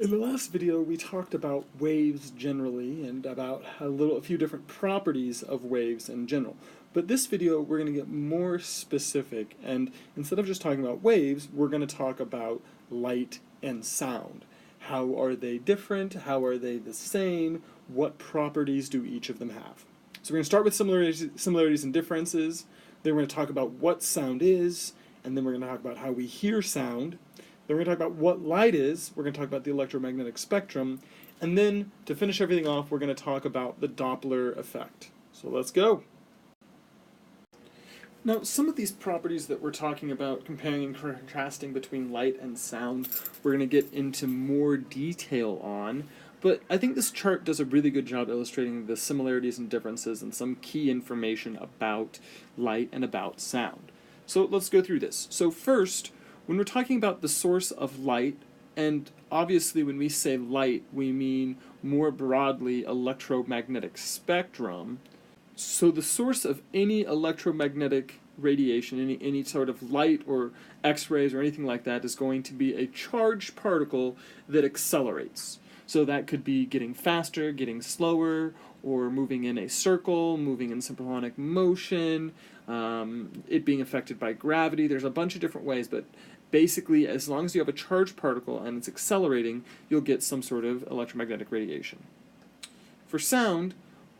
In the last video, we talked about waves generally and about a few different properties of waves in general. But this video, we're going to get more specific, and instead of just talking about waves, we're going to talk about light and sound. How are they different? How are they the same? What properties do each of them have? So we're going to start with similarities and differences, then we're going to talk about what sound is, and then we're going to talk about how we hear sound. Then we're going to talk about what light is, we're going to talk about the electromagnetic spectrum, and then, to finish everything off, we're going to talk about the Doppler effect. So let's go! Now, some of these properties that we're talking about, comparing and contrasting between light and sound, we're going to get into more detail on, but I think this chart does a really good job illustrating the similarities and differences and some key information about light and about sound. So let's go through this. So first, when we're talking about the source of light, and obviously when we say light, we mean more broadly electromagnetic spectrum. So the source of any electromagnetic radiation, any sort of light or X-rays or anything like that, is going to be a charged particle that accelerates. So that could be getting faster, getting slower, or moving in a circle, moving in synchronic motion, it being affected by gravity. There's a bunch of different ways, but basically, as long as you have a charged particle and it's accelerating, you'll get some sort of electromagnetic radiation. For sound,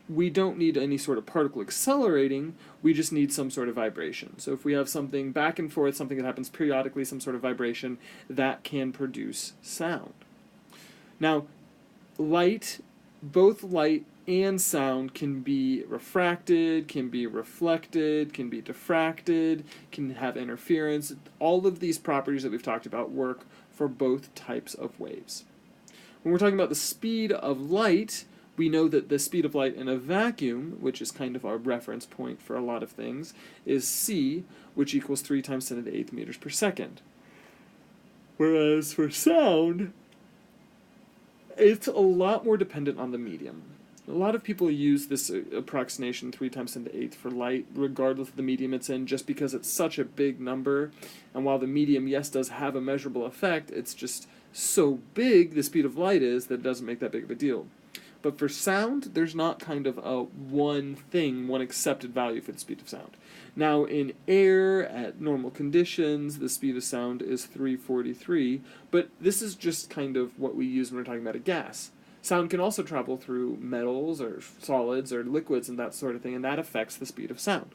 we don't need any sort of particle accelerating, we just need some sort of vibration. So if we have something back and forth, something that happens periodically, some sort of vibration, that can produce sound. Now, both light and sound can be refracted, can be reflected, can be diffracted, can have interference. All of these properties that we've talked about work for both types of waves. When we're talking about the speed of light, we know that the speed of light in a vacuum, which is kind of our reference point for a lot of things, is c, which equals 3 times 10 to the 8th meters per second. Whereas for sound, it's a lot more dependent on the medium. A lot of people use this approximation 3 times 10 to the 8th for light, regardless of the medium it's in, just because it's such a big number. And while the medium, yes, does have a measurable effect, it's just so big, the speed of light is, that it doesn't make that big of a deal. But for sound, there's not kind of a one accepted value for the speed of sound. Now, in air, at normal conditions, the speed of sound is 343, but this is just kind of what we use when we're talking about a gas. Sound can also travel through metals or solids or liquids and that sort of thing, and that affects the speed of sound.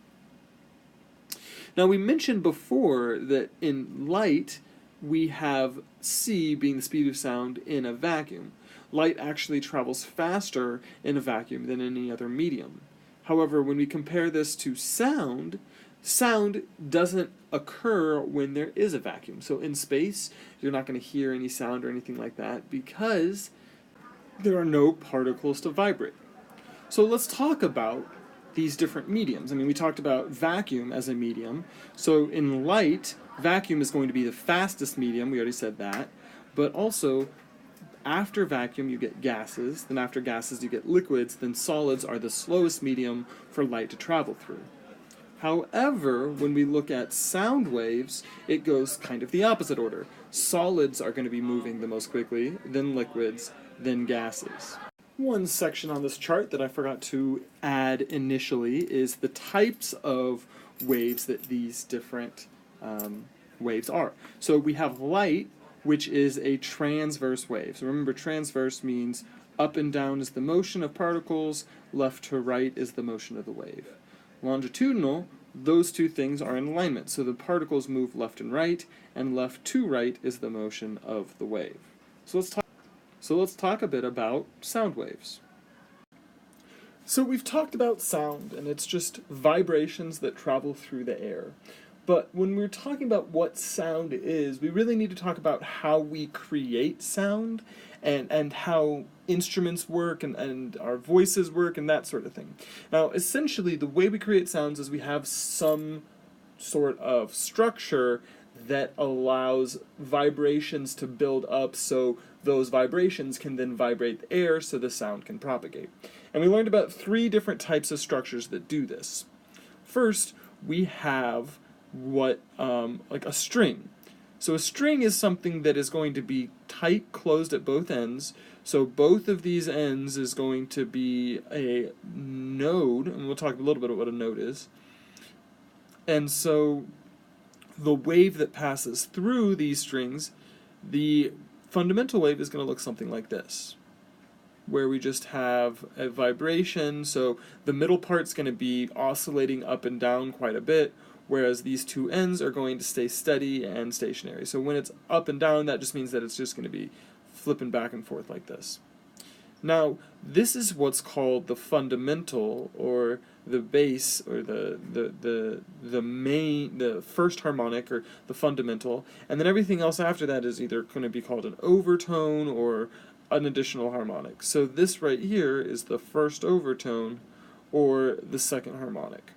Now, we mentioned before that in light, we have c being the speed of sound in a vacuum. Light actually travels faster in a vacuum than any other medium. However, when we compare this to sound, sound doesn't occur when there is a vacuum. So in space, you're not going to hear any sound or anything like that because there are no particles to vibrate. So let's talk about these different mediums. I mean, we talked about vacuum as a medium. So in light, vacuum is going to be the fastest medium, we already said that, but also after vacuum you get gases, then after gases you get liquids, then solids are the slowest medium for light to travel through. However, when we look at sound waves, it goes kind of the opposite order. Solids are going to be moving the most quickly, then liquids, then gases. One section on this chart that I forgot to add initially is the types of waves that these different waves are. So we have light, which is a transverse wave. So remember, transverse means up and down is the motion of particles, left to right is the motion of the wave. Longitudinal, those two things are in alignment, so the particles move left and left to right is the motion of the wave. So let's talk a bit about sound waves. So we've talked about sound, and it's just vibrations that travel through the air. But when we're talking about what sound is, we really need to talk about how we create sound and how instruments work and our voices work and that sort of thing. Now, essentially, the way we create sounds is we have some sort of structure that allows vibrations to build up so those vibrations can then vibrate the air so the sound can propagate. And we learned about 3 different types of structures that do this. First, we have like a string. So a string is something that is going to be tight closed at both ends. So both of these ends is going to be a node, and we'll talk a little bit about what a node is. And so the wave that passes through these strings, the fundamental wave is going to look something like this, where we just have a vibration. So the middle part's going to be oscillating up and down quite a bit, whereas these two ends are going to stay steady and stationary. So when it's up and down, that just means that it's just going to be flipping back and forth like this. Now, this is what's called the fundamental, or the bass, or the first harmonic, or the fundamental, and then everything else after that is either going to be called an overtone or an additional harmonic. So this right here is the first overtone or the second harmonic.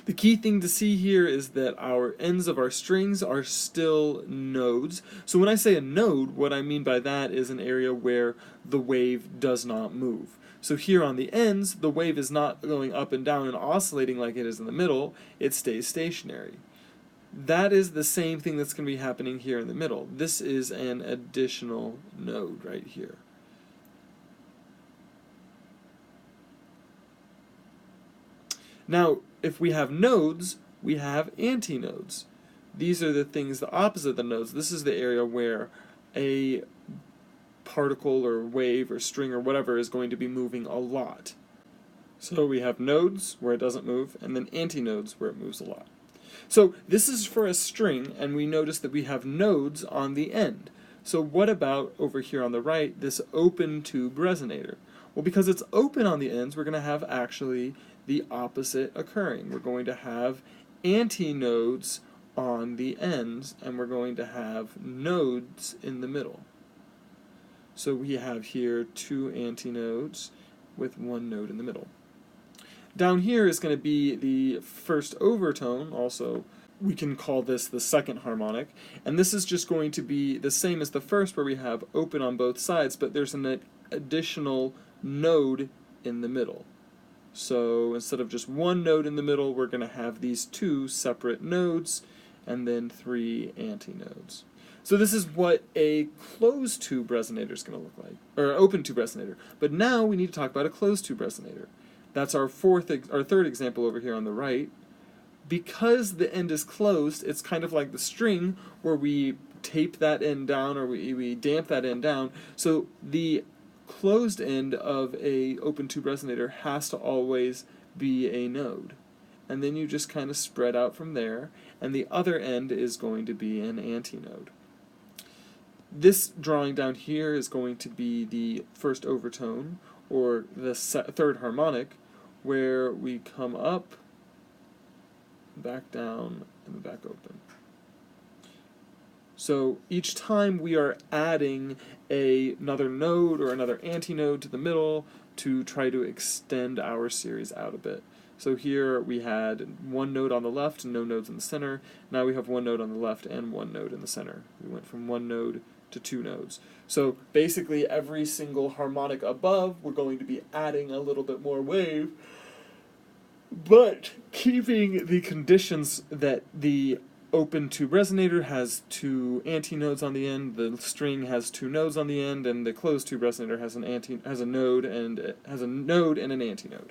The key thing to see here is that our ends of our strings are still nodes. So when I say a node, what I mean by that is an area where the wave does not move. So here on the ends, the wave is not going up and down and oscillating like it is in the middle, it stays stationary. That is the same thing that's going to be happening here in the middle. This is an additional node right here. Now, if we have nodes, we have antinodes. These are the things the opposite of the nodes. This is the area where a particle or wave or string or whatever is going to be moving a lot. So we have nodes where it doesn't move, and then antinodes where it moves a lot. So this is for a string, and we notice that we have nodes on the end. So what about over here on the right, this open tube resonator? Well, because it's open on the ends, we're going to have actually the opposite occurring. We're going to have antinodes on the ends, and we're going to have nodes in the middle. So we have here two antinodes with one node in the middle. Down here is going to be the first overtone, also we can call this the second harmonic, and this is just going to be the same as the first, where we have open on both sides, but there's an additional node in the middle. So instead of just one node in the middle, we're going to have these two separate nodes and then three antinodes. So this is what a closed tube resonator is going to look like, or open tube resonator. But now we need to talk about a closed tube resonator. That's our third example over here on the right. Because the end is closed, it's kind of like the string where we tape that end down, or we damp that end down. So the closed end of a open tube resonator has to always be a node, and then you just kind of spread out from there, and the other end is going to be an antinode. This drawing down here is going to be the first overtone, or the third harmonic, where we come up, back down, and back open. So each time we are adding another node or another antinode to the middle to try to extend our series out a bit. So here we had one node on the left and no nodes in the center. Now we have one node on the left and one node in the center. We went from one node to two nodes. So basically every single harmonic above, we're going to be adding a little bit more wave, but keeping the conditions that the open tube resonator has two antinodes on the end, the string has two nodes on the end, and the closed tube resonator has a node and an antinode.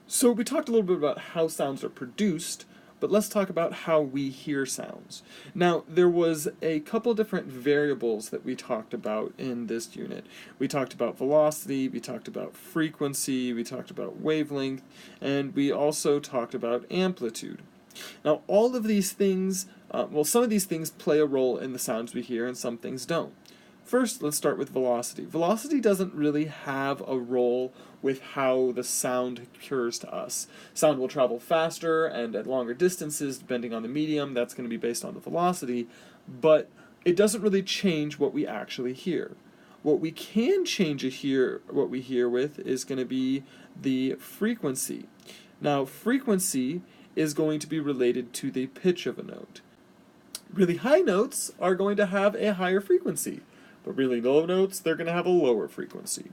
So we talked a little bit about how sounds are produced, but let's talk about how we hear sounds. Now, there was a couple different variables that we talked about in this unit. We talked about velocity, we talked about frequency, we talked about wavelength, and we also talked about amplitude. Now, all of these things, some of these things play a role in the sounds we hear, and some things don't. First, let's start with velocity. Velocity doesn't really have a role with how the sound occurs to us. Sound will travel faster and at longer distances, depending on the medium. That's going to be based on the velocity, but it doesn't really change what we actually hear. What we can change what we hear with is going to be the frequency. Now, frequency is going to be related to the pitch of a note. Really high notes are going to have a higher frequency, but really low notes, they're going to have a lower frequency.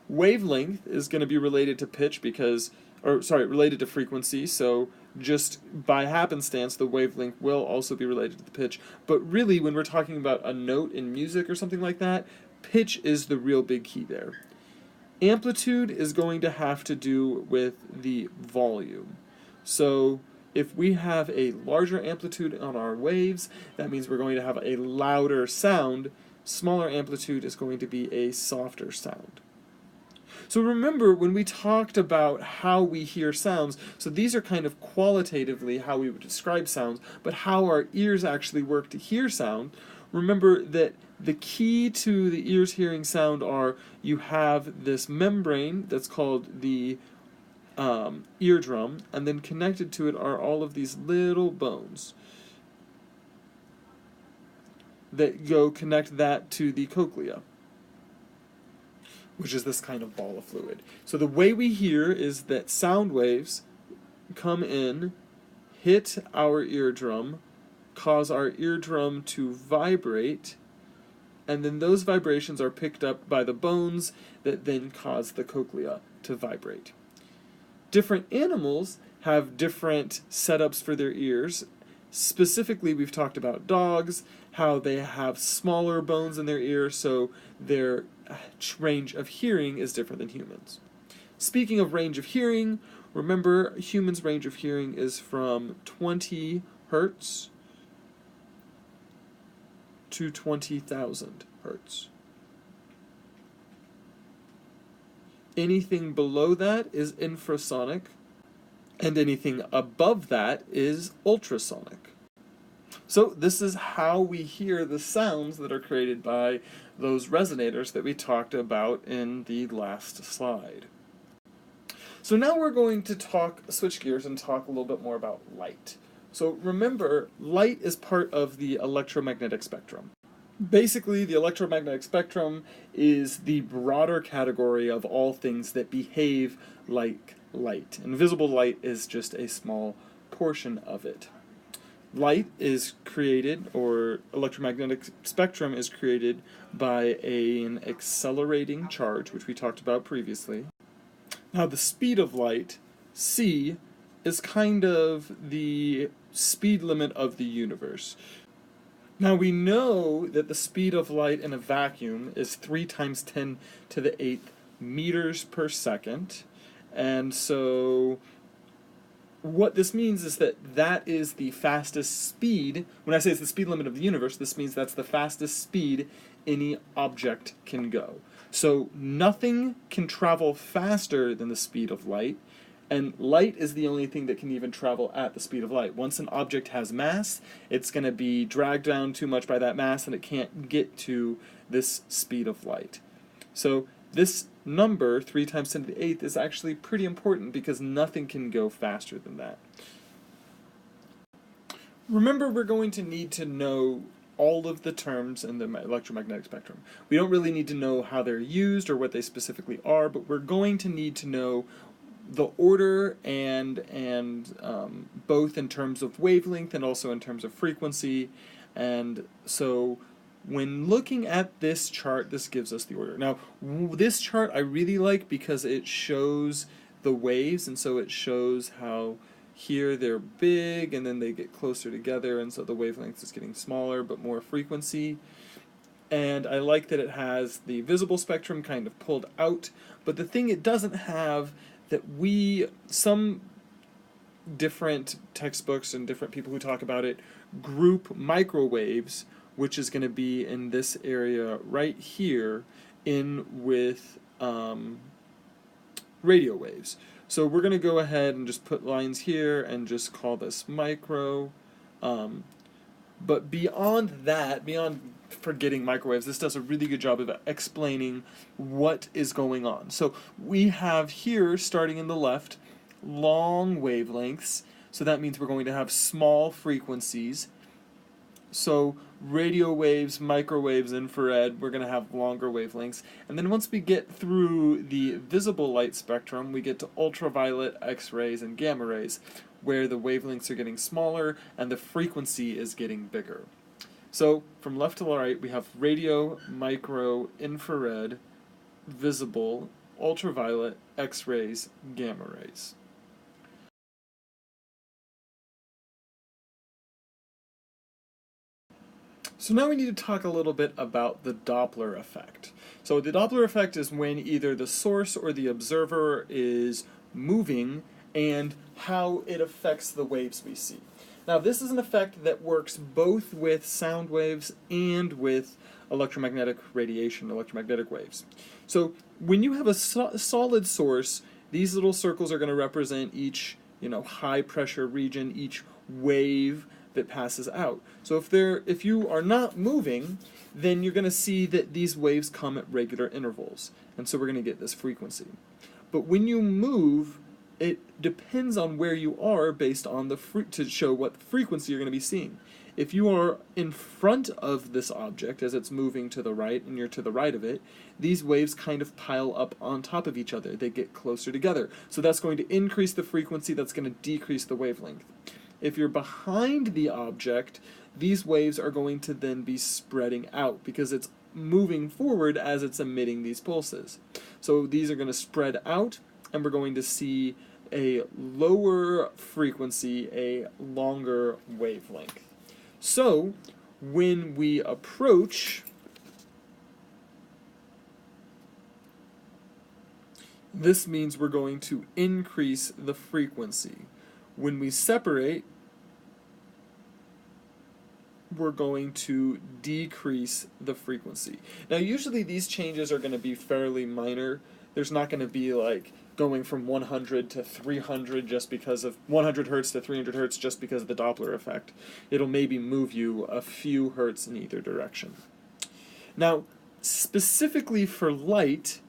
Wavelength is going to be related to pitch related to frequency, so just by happenstance, the wavelength will also be related to the pitch. But really, when we're talking about a note in music or something like that, pitch is the real big key there. Amplitude is going to have to do with the volume. So if we have a larger amplitude on our waves, that means we're going to have a louder sound. Smaller amplitude is going to be a softer sound. So remember when we talked about how we hear sounds, so these are kind of qualitatively how we would describe sounds, but how our ears actually work to hear sound. Remember that the key to the ears hearing sound are you have this membrane that's called the eardrum, and then connected to it are all of these little bones that go connect that to the cochlea, which is this kind of ball of fluid. So the way we hear is that sound waves come in, hit our eardrum, cause our eardrum to vibrate, and then those vibrations are picked up by the bones that then cause the cochlea to vibrate. Different animals have different setups for their ears. Specifically, we've talked about dogs, how they have smaller bones in their ear, so their range of hearing is different than humans. Speaking of range of hearing, remember humans' range of hearing is from 20 hertz to 20,000 hertz. Anything below that is infrasonic, and anything above that is ultrasonic. So this is how we hear the sounds that are created by those resonators that we talked about in the last slide. So now we're going to switch gears and talk a little bit more about light. So remember, light is part of the electromagnetic spectrum. Basically, the electromagnetic spectrum is the broader category of all things that behave like light. And visible light is just a small portion of it. Light is created, or electromagnetic spectrum is created by an accelerating charge, which we talked about previously. Now the speed of light, c, is kind of the speed limit of the universe. Now we know that the speed of light in a vacuum is 3 times 10 to the 8th meters per second, and so what this means is that is the fastest speed. When I say it's the speed limit of the universe, this means that's the fastest speed any object can go. So nothing can travel faster than the speed of light, and light is the only thing that can even travel at the speed of light. Once an object has mass, it's going to be dragged down too much by that mass, and it can't get to this speed of light. So this number, 3 times 10 to the 8th, is actually pretty important because nothing can go faster than that. Remember, we're going to need to know all of the terms in the electromagnetic spectrum. We don't really need to know how they're used or what they specifically are, but we're going to need to know the order and both in terms of wavelength and also in terms of frequency. And so when looking at this chart, this gives us the order. Now, this chart I really like because it shows the waves, and so it shows how here they're big and then they get closer together, and so the wavelength is getting smaller but more frequency. And I like that it has the visible spectrum kind of pulled out, but the thing it doesn't have that some different textbooks and different people who talk about it group microwaves, which is going to be in this area right here, in with radio waves. So we're going to go ahead and just put lines here and just call this micro. But beyond that, beyond forgetting microwaves, this does a really good job of explaining what is going on. So we have here, starting in the left, long wavelengths. So that means we're going to have small frequencies. So radio waves, microwaves, infrared, we're going to have longer wavelengths. And then once we get through the visible light spectrum, we get to ultraviolet, X-rays, and gamma rays, where the wavelengths are getting smaller and the frequency is getting bigger. So from left to right, we have radio, micro, infrared, visible, ultraviolet, X-rays, gamma rays. So now we need to talk a little bit about the Doppler effect. So the Doppler effect is when either the source or the observer is moving and how it affects the waves we see. Now this is an effect that works both with sound waves and with electromagnetic radiation, electromagnetic waves. So when you have a solid source, these little circles are going to represent each, high pressure region, each wave that passes out. So if you are not moving, then you're going to see that these waves come at regular intervals, and so we're going to get this frequency. But when you move, it depends on where you are based on to show what frequency you're going to be seeing. If you are in front of this object as it's moving to the right and you're to the right of it, these waves kind of pile up on top of each other. They get closer together. So that's going to increase the frequency, that's going to decrease the wavelength. If you're behind the object, these waves are going to then be spreading out because it's moving forward as it's emitting these pulses. So these are going to spread out, and we're going to see a lower frequency, a longer wavelength. So when we approach, this means we're going to increase the frequency. When we separate, we're going to decrease the frequency. Now usually these changes are going to be fairly minor. There's not going to be like going from 100 to 300 just because of 100 hertz to 300 hertz just because of the Doppler effect. It'll maybe move you a few hertz in either direction. Now, specifically for light,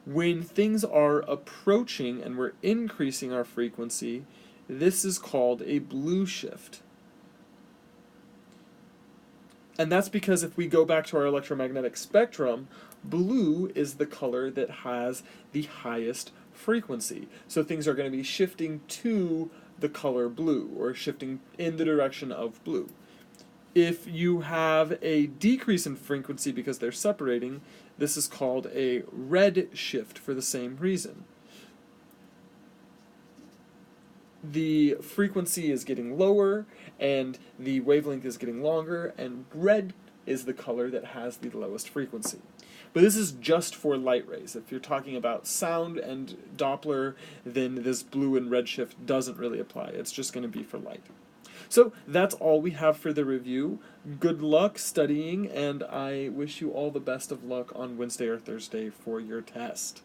when things are approaching and we're increasing our frequency, this is called a blue shift. And that's because if we go back to our electromagnetic spectrum, blue is the color that has the highest frequency. So things are going to be shifting to the color blue, or shifting in the direction of blue. If you have a decrease in frequency because they're separating, this is called a red shift for the same reason. The frequency is getting lower and the wavelength is getting longer, and red is the color that has the lowest frequency. But this is just for light rays. If you're talking about sound and Doppler, then this blue and red shift doesn't really apply. It's just going to be for light. So that's all we have for the review. Good luck studying, and I wish you all the best of luck on Wednesday or Thursday for your test.